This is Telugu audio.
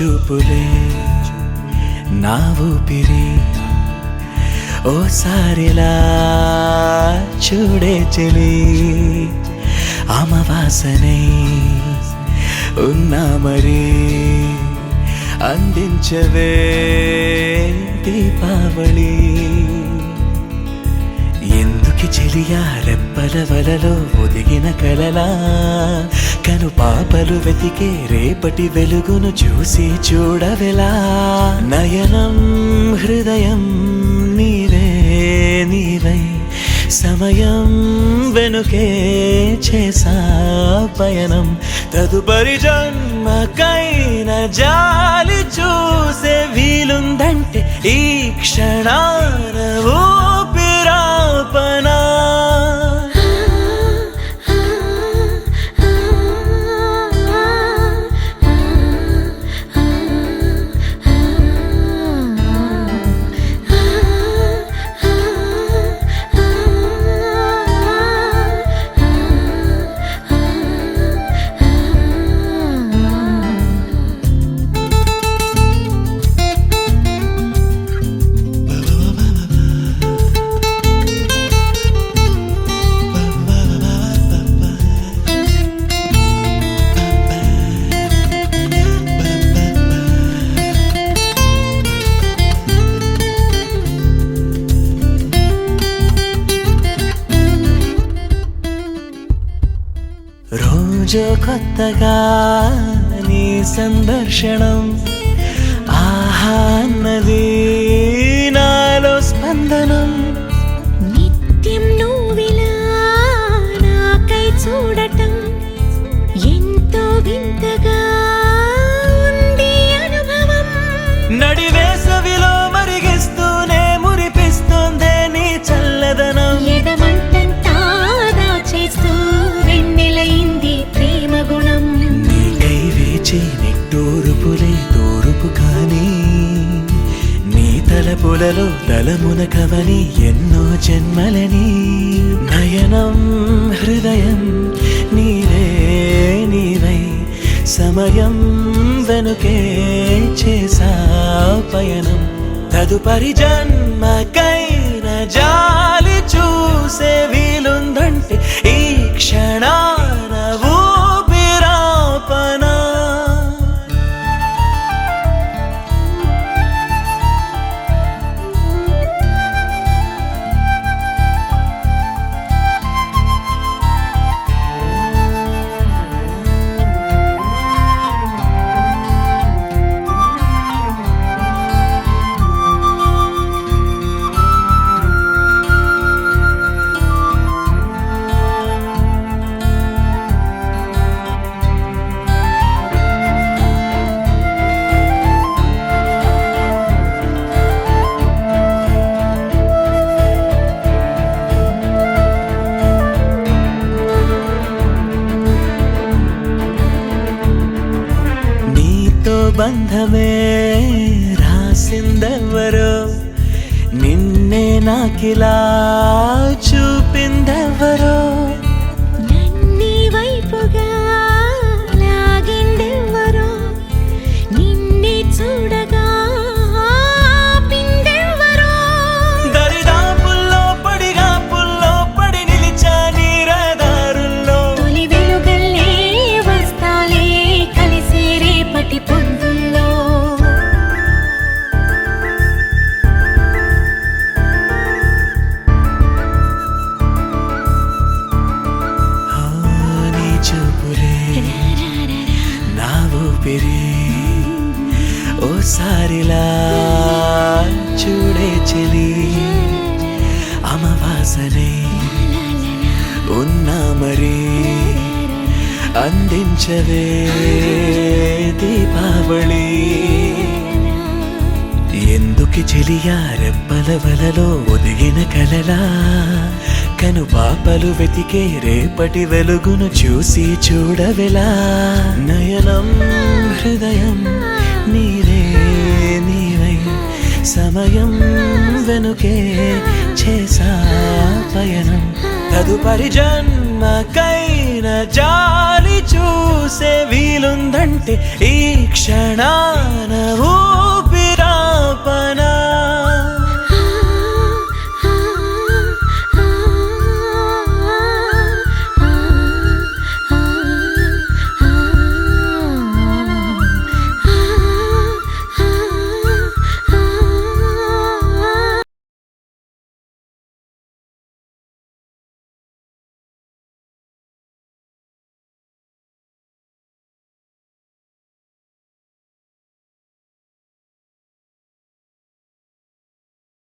చూపులే నా ఊపిరి ఓసారిలా చూడే చెలి అమవాసనై ఉన్నా మరి అందించవే దీపావళి ఎందుకి చెలియా రెప్పల వలలో ఒదిగిన కలలా కను పాపలు వెతికే రేపటి వెలుగును చూసి చూడవెలా నయనం హృదయం నీవే నీవై సమయం వెనుకే చేసా పయనం తదుపరి జన్మకైన జాలి చూసే వీలుందంటే ఈ క్షణాన ఊపిరాపనా రోజు కొత్తగా నీ సందర్శనం ఆహా అన్నది నాలో స్పందనం నిత్యం నువ్విలా నాకై చూడటం ఎంతో వింతగా ఉంది అనుభవం నడి వేసవిలో మరిగిస్తూనే మురిపిస్తోందే నీ చల్లదనం ఎదమంటంతా దాచేస్తూ వెన్నెలైంది ప్రేమ గుణం నీకై వేచి నిట్టూరుపులే తూరుపు కానీ నీ తలపులలో తలమున కవని ఎన్నో జన్మలని నయనం హృదయం నీవే నీవై సమయం వెనుకే చేసా పయనం తదుపరి జన్మకైన జాలి చూసే వీలుందంటే ఈ క్షణాన ఊపిరాపనా బంధమే రాసిందెవరో నిన్నే నాకిలా చూపిందెవరో నన్ని వైపుగా లాగిందెవరో నిన్నే చూడగా ఆపిందెవరో దరిదాపుల్లో పడిగాపుల్లో పడి నిలిచా నీ రహదారుల్లో తొలి వెలుగల్లే వస్తాలే కలిసే రేపటి పొందుల్లో నీ చూపులే నా ఊపిరి ఓసారిలా చూడే చెలి అమవాసనై ఉన్నా మరి అందించవే దీపావళి ఎందుకి చెలియా రెప్పల వలలో ఒదిగిన కలలా కను పాపలు వెతికే రేపటి వెలుగును చూసి చూడవెలా నయనం హృదయం నీవే నీవై సమయం వెనుకే చేసా పయనం తదుపరి జన్మకైన జాలి చూసి చూసే వీలుందంటే ఈ క్షణాన ఊపిరి